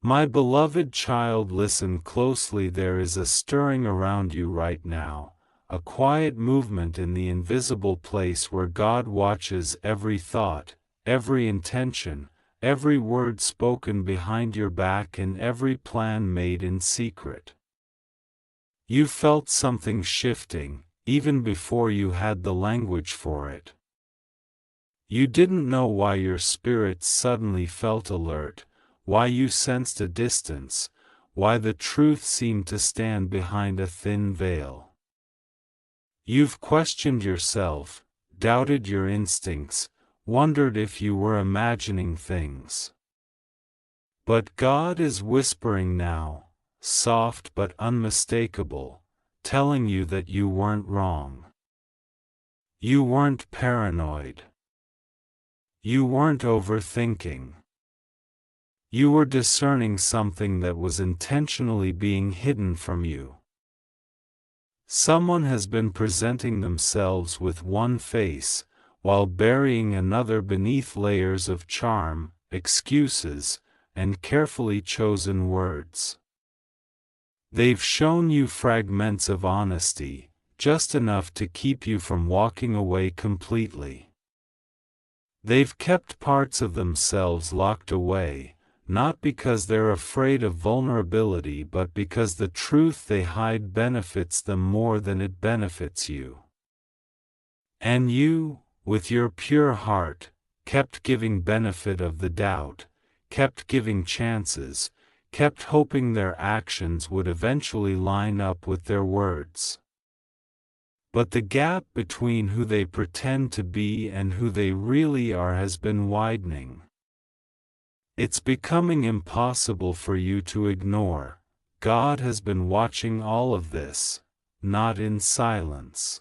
My beloved child, listen closely. There is a stirring around you right now, a quiet movement in the invisible place where God watches every thought, every intention, every word spoken behind your back, and every plan made in secret. You felt something shifting, even before you had the language for it. You didn't know why your spirit suddenly felt alert, why you sensed a distance, why the truth seemed to stand behind a thin veil. You've questioned yourself, doubted your instincts, wondered if you were imagining things. But God is whispering now, soft but unmistakable, telling you that you weren't wrong. You weren't paranoid. You weren't overthinking. You were discerning something that was intentionally being hidden from you. Someone has been presenting themselves with one face, while burying another beneath layers of charm, excuses, and carefully chosen words. They've shown you fragments of honesty, just enough to keep you from walking away completely. They've kept parts of themselves locked away, not because they're afraid of vulnerability but because the truth they hide benefits them more than it benefits you. And you, with your pure heart, kept giving benefit of the doubt, kept giving chances, kept hoping their actions would eventually line up with their words. But the gap between who they pretend to be and who they really are has been widening. It's becoming impossible for you to ignore. God has been watching all of this, not in silence.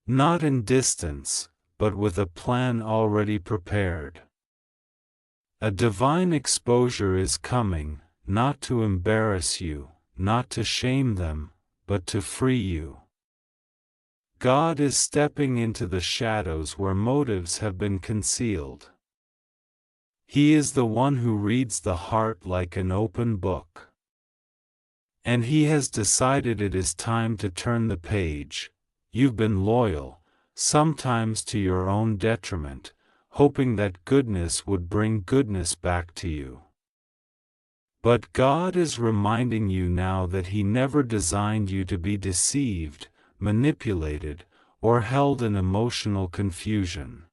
Not in distance, but with a plan already prepared. A divine exposure is coming, not to embarrass you, not to shame them, but to free you. God is stepping into the shadows where motives have been concealed. He is the one who reads the heart like an open book. And He has decided it is time to turn the page. You've been loyal, sometimes to your own detriment, hoping that goodness would bring goodness back to you. But God is reminding you now that He never designed you to be deceived, manipulated, or held in emotional confusion.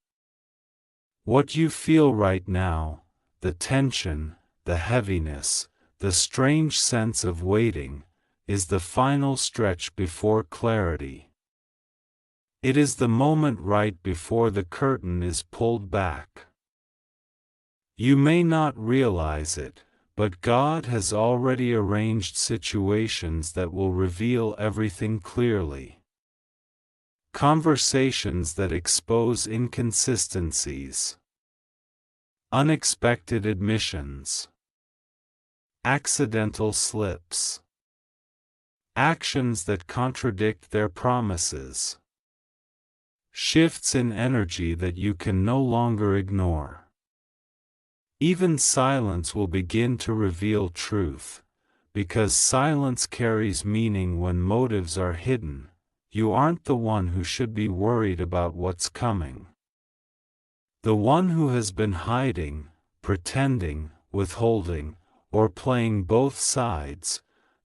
What you feel right now, the tension, the heaviness, the strange sense of waiting, is the final stretch before clarity. It is the moment right before the curtain is pulled back. You may not realize it, but God has already arranged situations that will reveal everything clearly. Conversations that expose inconsistencies. Unexpected admissions. Accidental slips. Actions that contradict their promises. Shifts in energy that you can no longer ignore. Even silence will begin to reveal truth, because silence carries meaning when motives are hidden. You aren't the one who should be worried about what's coming. The one who has been hiding, pretending, withholding, or playing both sides,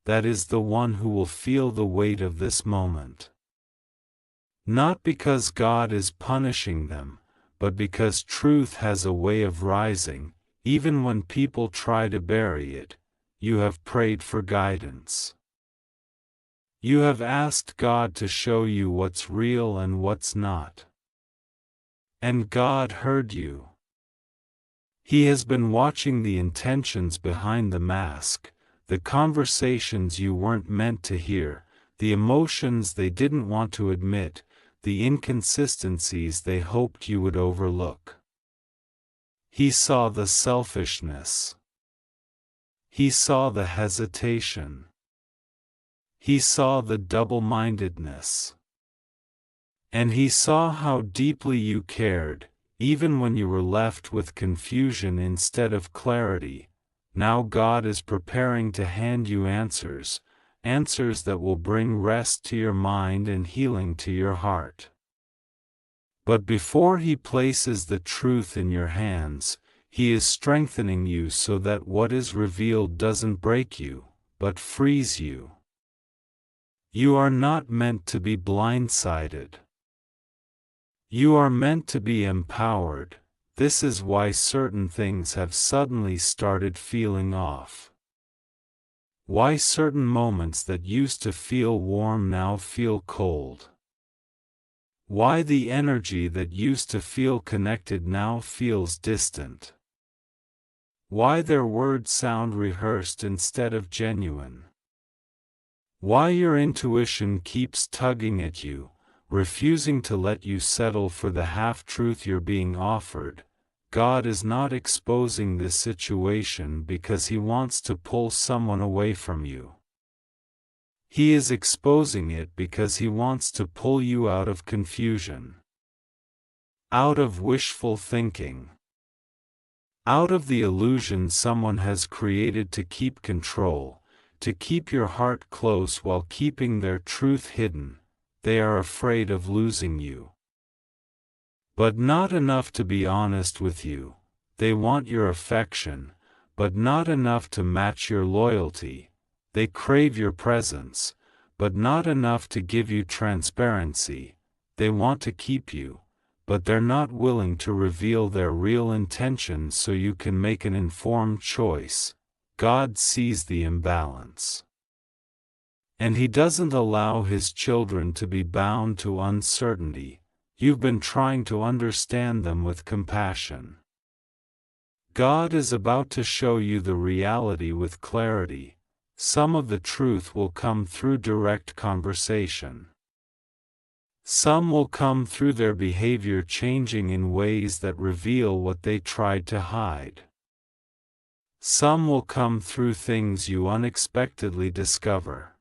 that is the one who will feel the weight of this moment. Not because God is punishing them, but because truth has a way of rising, even when people try to bury it. You have prayed for guidance. You have asked God to show you what's real and what's not. And God heard you. He has been watching the intentions behind the mask, the conversations you weren't meant to hear, the emotions they didn't want to admit, the inconsistencies they hoped you would overlook. He saw the selfishness. He saw the hesitation. He saw the double-mindedness. And He saw how deeply you cared, even when you were left with confusion instead of clarity. Now God is preparing to hand you answers, answers that will bring rest to your mind and healing to your heart. But before He places the truth in your hands, He is strengthening you so that what is revealed doesn't break you, but frees you. You are not meant to be blindsided. You are meant to be empowered. This is why certain things have suddenly started feeling off. Why certain moments that used to feel warm now feel cold. Why the energy that used to feel connected now feels distant. Why their words sound rehearsed instead of genuine. Why your intuition keeps tugging at you, refusing to let you settle for the half-truth you're being offered. God is not exposing this situation because He wants to pull someone away from you. He is exposing it because He wants to pull you out of confusion, out of wishful thinking, out of the illusion someone has created to keep control, to keep your heart close while keeping their truth hidden. They are afraid of losing you. But not enough to be honest with you. They want your affection, but not enough to match your loyalty. They crave your presence, but not enough to give you transparency. They want to keep you, but they're not willing to reveal their real intentions so you can make an informed choice. God sees the imbalance. And He doesn't allow His children to be bound to uncertainty. You've been trying to understand them with compassion. God is about to show you the reality with clarity. Some of the truth will come through direct conversation. Some will come through their behavior changing in ways that reveal what they tried to hide. Some will come through things you unexpectedly discover.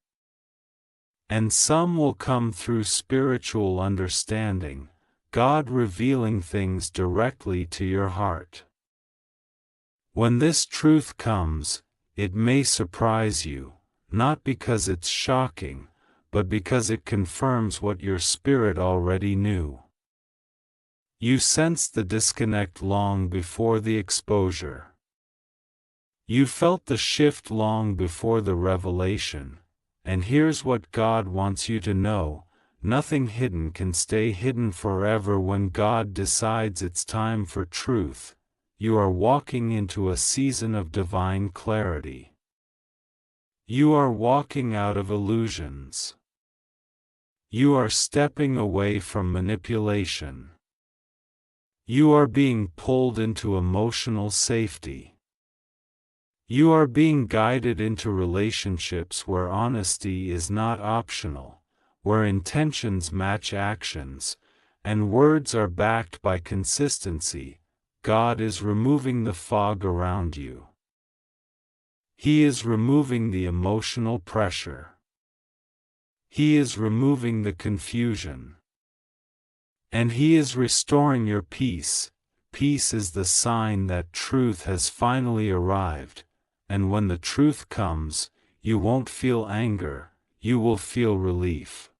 And some will come through spiritual understanding, God revealing things directly to your heart. When this truth comes, it may surprise you, not because it's shocking, but because it confirms what your spirit already knew. You sensed the disconnect long before the exposure. You felt the shift long before the revelation. And here's what God wants you to know: nothing hidden can stay hidden forever. When God decides it's time for truth, you are walking into a season of divine clarity. You are walking out of illusions. You are stepping away from manipulation. You are being pulled into emotional safety. You are being guided into relationships where honesty is not optional, where intentions match actions, and words are backed by consistency. God is removing the fog around you. He is removing the emotional pressure. He is removing the confusion. And He is restoring your peace. Peace is the sign that truth has finally arrived. And when the truth comes, you won't feel anger, you will feel relief.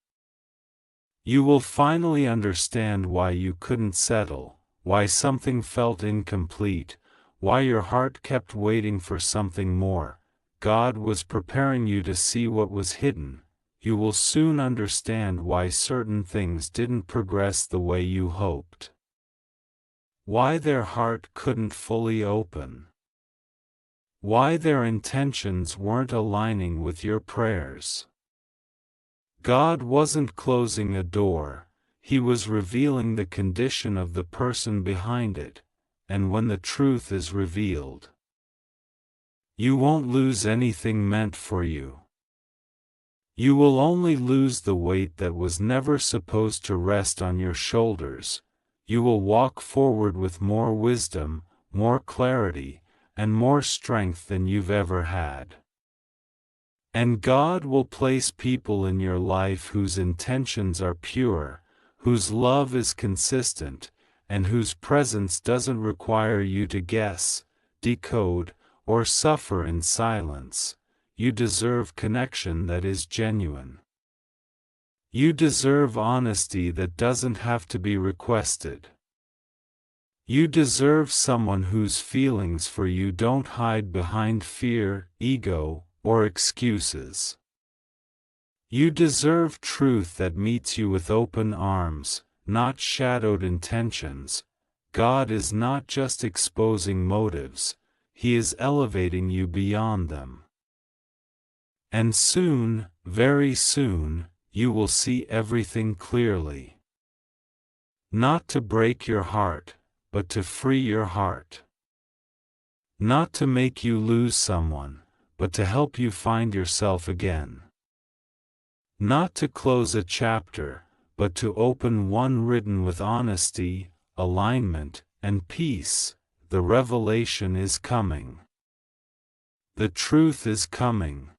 You will finally understand why you couldn't settle, why something felt incomplete, why your heart kept waiting for something more. God was preparing you to see what was hidden. You will soon understand why certain things didn't progress the way you hoped. Why their heart couldn't fully open. Why their intentions weren't aligning with your prayers. God wasn't closing a door, He was revealing the condition of the person behind it, and when the truth is revealed, you won't lose anything meant for you. You will only lose the weight that was never supposed to rest on your shoulders. You will walk forward with more wisdom, more clarity, and more strength than you've ever had. And God will place people in your life whose intentions are pure, whose love is consistent, and whose presence doesn't require you to guess, decode, or suffer in silence. You deserve connection that is genuine. You deserve honesty that doesn't have to be requested. You deserve someone whose feelings for you don't hide behind fear, ego, or excuses. You deserve truth that meets you with open arms, not shadowed intentions. God is not just exposing motives, He is elevating you beyond them. And soon, very soon, you will see everything clearly. Not to break your heart, but to free your heart. Not to make you lose someone, but to help you find yourself again. Not to close a chapter, but to open one written with honesty, alignment, and peace. The revelation is coming. The truth is coming.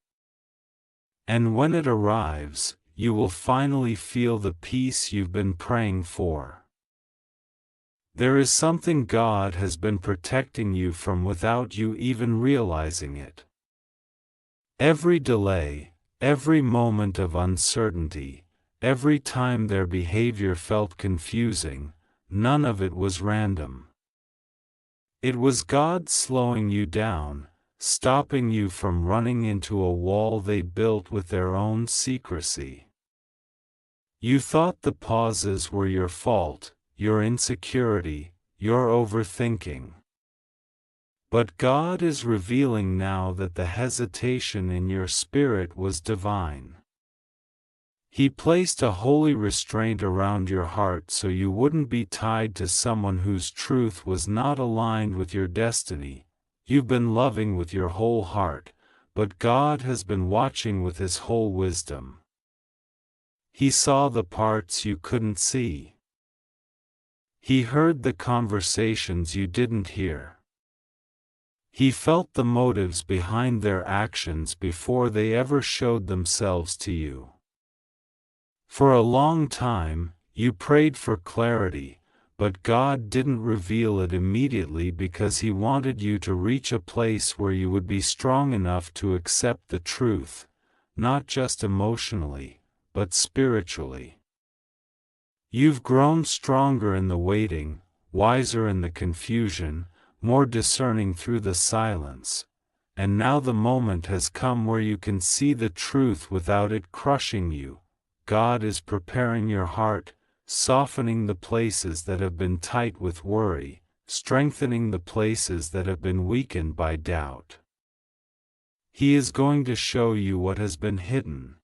And when it arrives, you will finally feel the peace you've been praying for. There is something God has been protecting you from without you even realizing it. Every delay, every moment of uncertainty, every time their behavior felt confusing, none of it was random. It was God slowing you down, stopping you from running into a wall they built with their own secrecy. You thought the pauses were your fault, your insecurity, your overthinking. But God is revealing now that the hesitation in your spirit was divine. He placed a holy restraint around your heart so you wouldn't be tied to someone whose truth was not aligned with your destiny. You've been loving with your whole heart, but God has been watching with His whole wisdom. He saw the parts you couldn't see. He heard the conversations you didn't hear. He felt the motives behind their actions before they ever showed themselves to you. For a long time, you prayed for clarity, but God didn't reveal it immediately because He wanted you to reach a place where you would be strong enough to accept the truth, not just emotionally, but spiritually. You've grown stronger in the waiting, wiser in the confusion, more discerning through the silence, and now the moment has come where you can see the truth without it crushing you. God is preparing your heart, softening the places that have been tight with worry, strengthening the places that have been weakened by doubt. He is going to show you what has been hidden.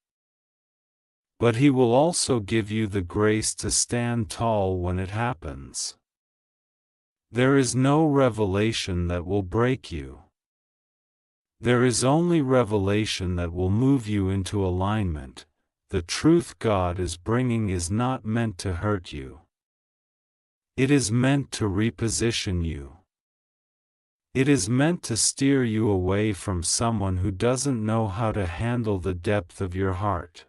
But He will also give you the grace to stand tall when it happens. There is no revelation that will break you. There is only revelation that will move you into alignment. The truth God is bringing is not meant to hurt you. It is meant to reposition you. It is meant to steer you away from someone who doesn't know how to handle the depth of your heart.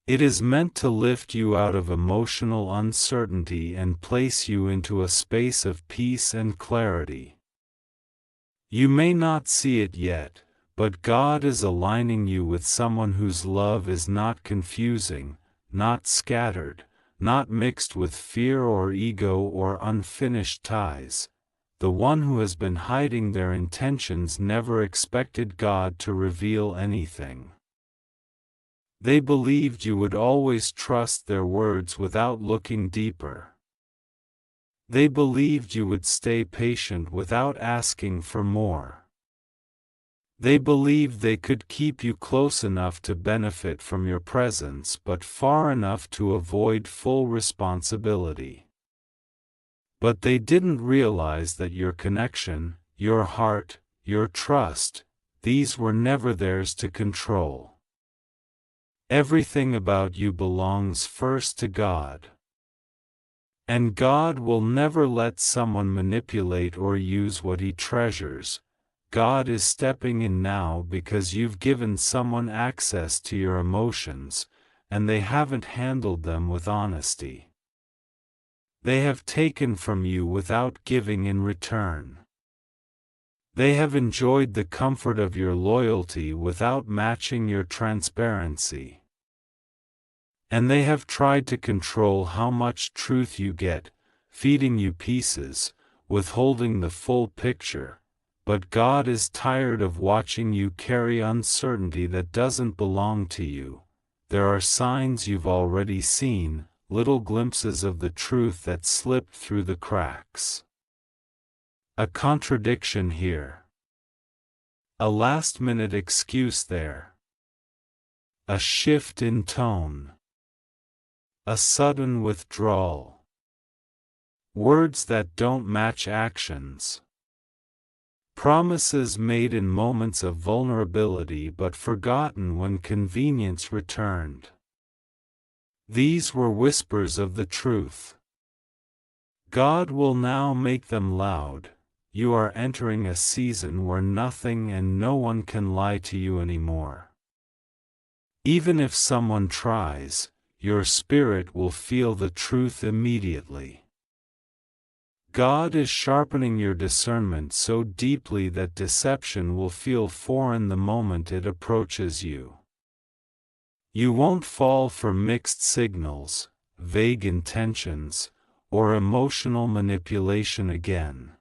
It is meant to lift you out of emotional uncertainty and place you into a space of peace and clarity. You may not see it yet, but God is aligning you with someone whose love is not confusing, not scattered, not mixed with fear or ego or unfinished ties. The one who has been hiding their intentions never expected God to reveal anything. They believed you would always trust their words without looking deeper. They believed you would stay patient without asking for more. They believed they could keep you close enough to benefit from your presence but far enough to avoid full responsibility. But they didn't realize that your connection, your heart, your trust, these were never theirs to control. Everything about you belongs first to God. And God will never let someone manipulate or use what He treasures. God is stepping in now because you've given someone access to your emotions, and they haven't handled them with honesty. They have taken from you without giving in return. They have enjoyed the comfort of your loyalty without matching your transparency. And they have tried to control how much truth you get, feeding you pieces, withholding the full picture. But God is tired of watching you carry uncertainty that doesn't belong to you. There are signs you've already seen, little glimpses of the truth that slipped through the cracks. A contradiction here. A last-minute excuse there. A shift in tone. A sudden withdrawal. Words that don't match actions. Promises made in moments of vulnerability but forgotten when convenience returned. These were whispers of the truth. God will now make them loud. You are entering a season where nothing and no one can lie to you anymore. Even if someone tries, your spirit will feel the truth immediately. God is sharpening your discernment so deeply that deception will feel foreign the moment it approaches you. You won't fall for mixed signals, vague intentions, or emotional manipulation again.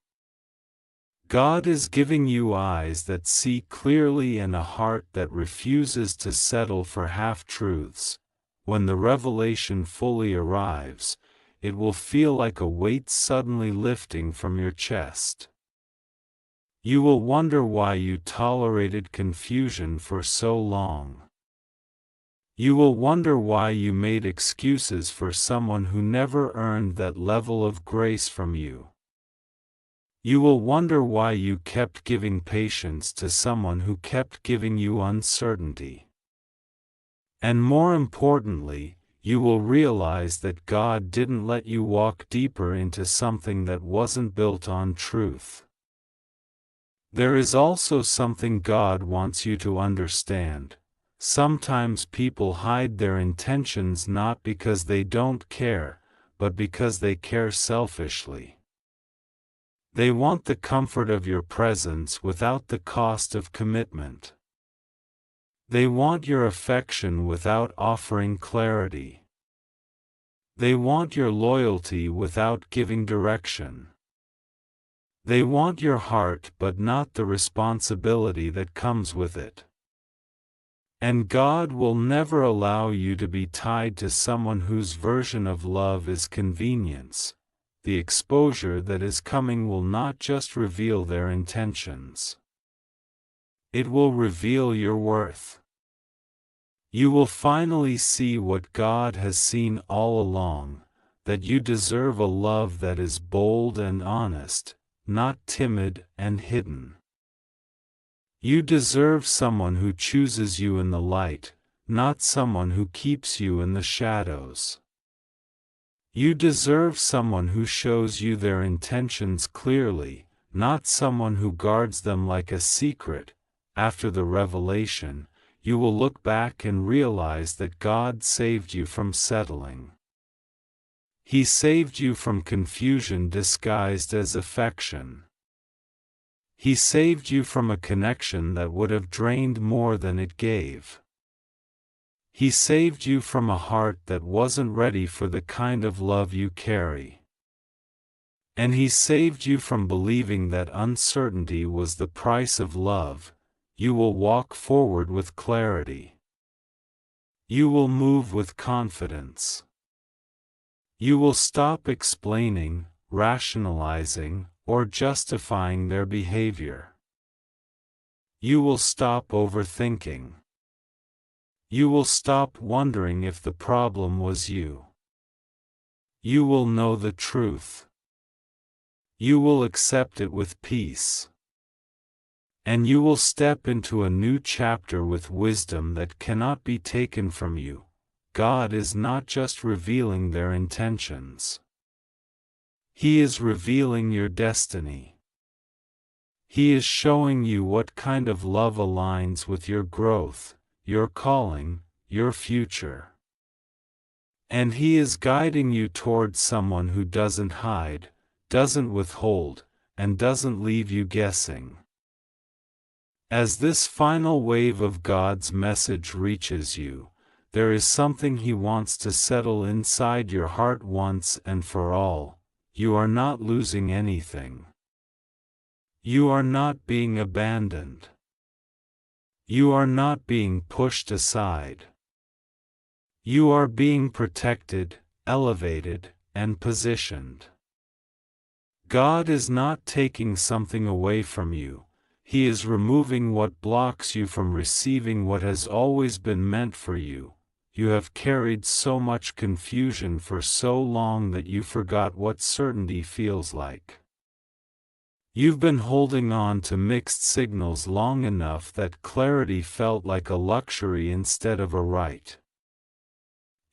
God is giving you eyes that see clearly and a heart that refuses to settle for half-truths. When the revelation fully arrives, it will feel like a weight suddenly lifting from your chest. You will wonder why you tolerated confusion for so long. You will wonder why you made excuses for someone who never earned that level of grace from you. You will wonder why you kept giving patience to someone who kept giving you uncertainty. And more importantly, you will realize that God didn't let you walk deeper into something that wasn't built on truth. There is also something God wants you to understand. Sometimes people hide their intentions not because they don't care, but because they care selfishly. They want the comfort of your presence without the cost of commitment. They want your affection without offering clarity. They want your loyalty without giving direction. They want your heart but not the responsibility that comes with it. And God will never allow you to be tied to someone whose version of love is convenience. The exposure that is coming will not just reveal their intentions. It will reveal your worth. You will finally see what God has seen all along, that you deserve a love that is bold and honest, not timid and hidden. You deserve someone who chooses you in the light, not someone who keeps you in the shadows. You deserve someone who shows you their intentions clearly, not someone who guards them like a secret. After the revelation, you will look back and realize that God saved you from settling. He saved you from confusion disguised as affection. He saved you from a connection that would have drained more than it gave. He saved you from a heart that wasn't ready for the kind of love you carry. And He saved you from believing that uncertainty was the price of love. You will walk forward with clarity. You will move with confidence. You will stop explaining, rationalizing, or justifying their behavior. You will stop overthinking. You will stop wondering if the problem was you. You will know the truth. You will accept it with peace. And you will step into a new chapter with wisdom that cannot be taken from you. God is not just revealing their intentions. He is revealing your destiny. He is showing you what kind of love aligns with your growth, your calling, your future. And He is guiding you towards someone who doesn't hide, doesn't withhold, and doesn't leave you guessing. As this final wave of God's message reaches you, there is something He wants to settle inside your heart once and for all. You are not losing anything. You are not being abandoned. You are not being pushed aside. You are being protected, elevated, and positioned. God is not taking something away from you. He is removing what blocks you from receiving what has always been meant for you. You have carried so much confusion for so long that you forgot what certainty feels like. You've been holding on to mixed signals long enough that clarity felt like a luxury instead of a right.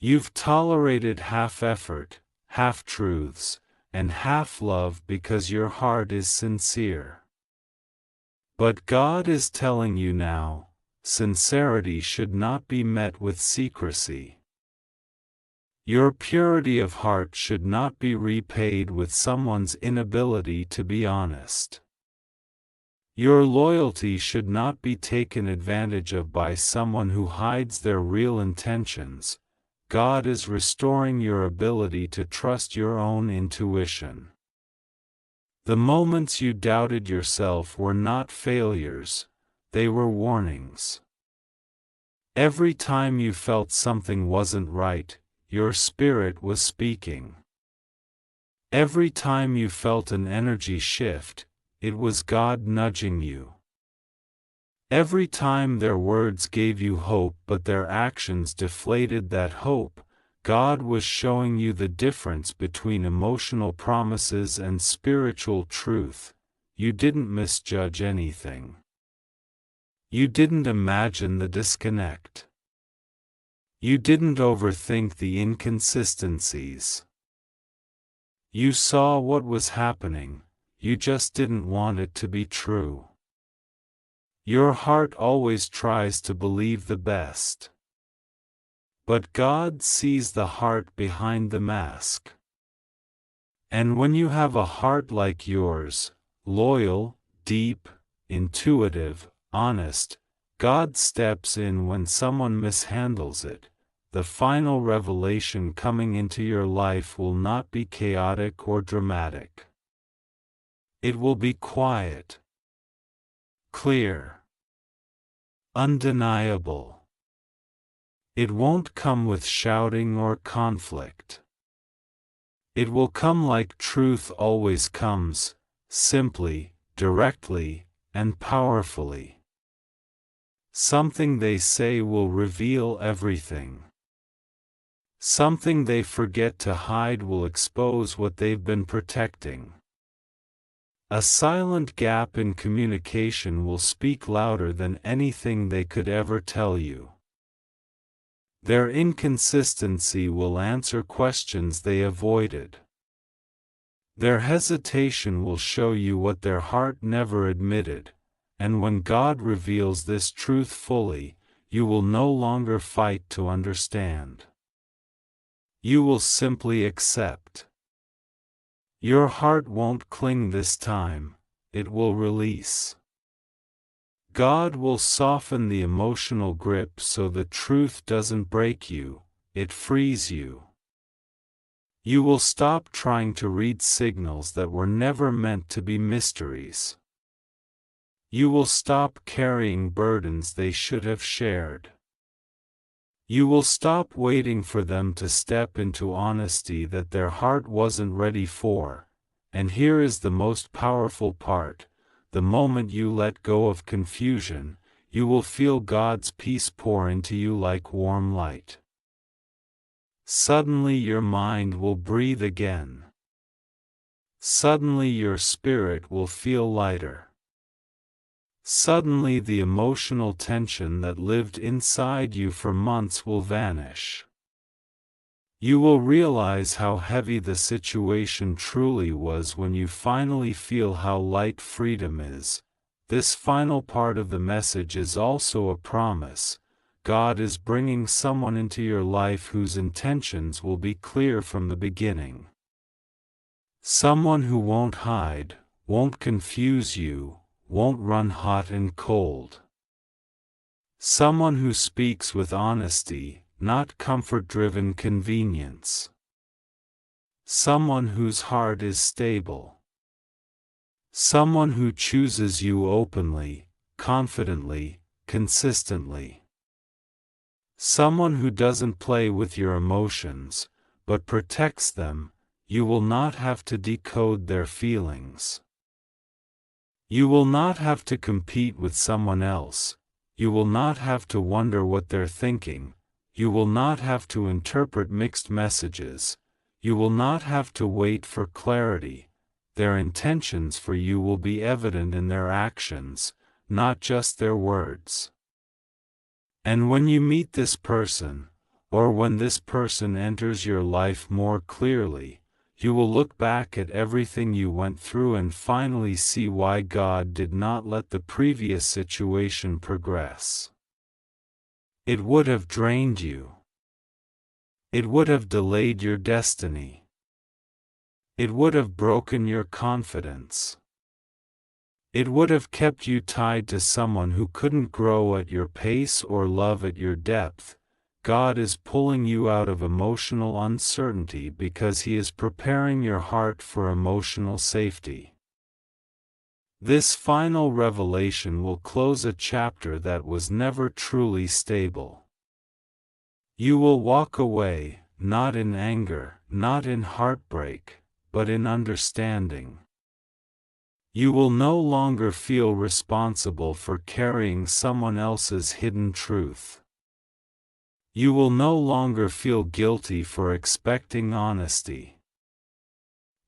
You've tolerated half-effort, half-truths, and half-love because your heart is sincere. But God is telling you now, sincerity should not be met with secrecy. Your purity of heart should not be repaid with someone's inability to be honest. Your loyalty should not be taken advantage of by someone who hides their real intentions. God is restoring your ability to trust your own intuition. The moments you doubted yourself were not failures, they were warnings. Every time you felt something wasn't right, your spirit was speaking. Every time you felt an energy shift, it was God nudging you. Every time their words gave you hope but their actions deflated that hope, God was showing you the difference between emotional promises and spiritual truth. You didn't misjudge anything. You didn't imagine the disconnect. You didn't overthink the inconsistencies. You saw what was happening, you just didn't want it to be true. Your heart always tries to believe the best. But God sees the heart behind the mask. And when you have a heart like yours, loyal, deep, intuitive, honest, God steps in when someone mishandles it. The final revelation coming into your life will not be chaotic or dramatic. It will be quiet, clear, undeniable. It won't come with shouting or conflict. It will come like truth always comes, simply, directly, and powerfully. Something they say will reveal everything. Something they forget to hide will expose what they've been protecting. A silent gap in communication will speak louder than anything they could ever tell you. Their inconsistency will answer questions they avoided. Their hesitation will show you what their heart never admitted, and when God reveals this truth fully, you will no longer fight to understand. You will simply accept. Your heart won't cling this time, it will release. God will soften the emotional grip so the truth doesn't break you, it frees you. You will stop trying to read signals that were never meant to be mysteries. You will stop carrying burdens they should have shared. You will stop waiting for them to step into honesty that their heart wasn't ready for. And here is the most powerful part. The moment you let go of confusion, you will feel God's peace pour into you like warm light. Suddenly your mind will breathe again. Suddenly your spirit will feel lighter. Suddenly the emotional tension that lived inside you for months will vanish. You will realize how heavy the situation truly was when you finally feel how light freedom is. This final part of the message is also a promise. God is bringing someone into your life whose intentions will be clear from the beginning. Someone who won't hide, won't confuse you, won't run hot and cold. Someone who speaks with honesty, not comfort-driven convenience. Someone whose heart is stable. Someone who chooses you openly, confidently, consistently. Someone who doesn't play with your emotions, but protects them. You will not have to decode their feelings. You will not have to compete with someone else. You will not have to wonder what they're thinking. You will not have to interpret mixed messages. You will not have to wait for clarity. Their intentions for you will be evident in their actions, not just their words. And when you meet this person, or when this person enters your life more clearly, you will look back at everything you went through and finally see why God did not let the previous situation progress. It would have drained you. It would have delayed your destiny. It would have broken your confidence. It would have kept you tied to someone who couldn't grow at your pace or love at your depth. God is pulling you out of emotional uncertainty because He is preparing your heart for emotional safety. This final revelation will close a chapter that was never truly stable. You will walk away, not in anger, not in heartbreak, but in understanding. You will no longer feel responsible for carrying someone else's hidden truth. You will no longer feel guilty for expecting honesty.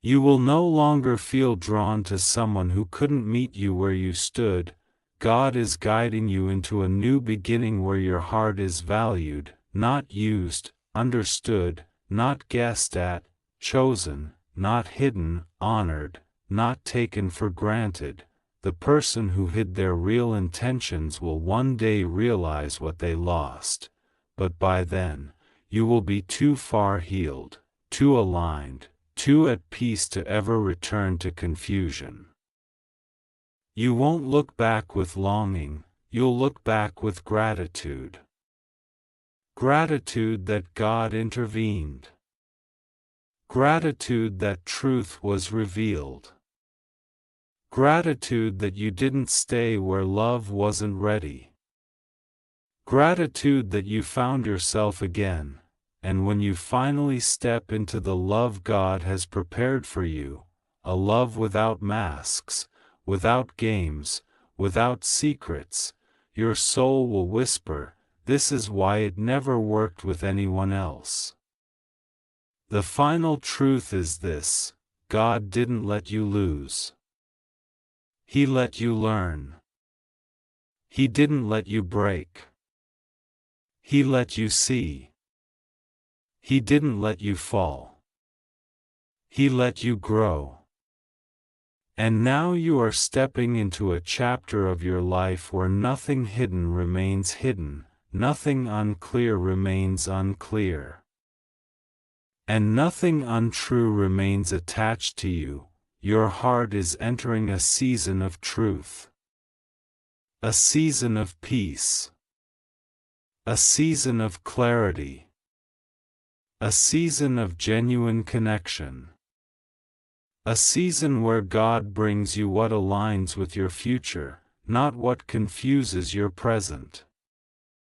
You will no longer feel drawn to someone who couldn't meet you where you stood. God is guiding you into a new beginning where your heart is valued, not used, understood, not guessed at, chosen, not hidden, honored, not taken for granted. The person who hid their real intentions will one day realize what they lost. But by then, you will be too far healed, too aligned, too at peace to ever return to confusion. You won't look back with longing, you'll look back with gratitude. Gratitude that God intervened. Gratitude that truth was revealed. Gratitude that you didn't stay where love wasn't ready. Gratitude that you found yourself again, and when you finally step into the love God has prepared for you, a love without masks, without games, without secrets, your soul will whisper, "This is why it never worked with anyone else." The final truth is this: God didn't let you lose. He let you learn. He didn't let you break. He let you see. He didn't let you fall. He let you grow. And now you are stepping into a chapter of your life where nothing hidden remains hidden, nothing unclear remains unclear. And nothing untrue remains attached to you. Your heart is entering a season of truth. A season of peace. A season of clarity. A season of genuine connection. A season where God brings you what aligns with your future, not what confuses your present.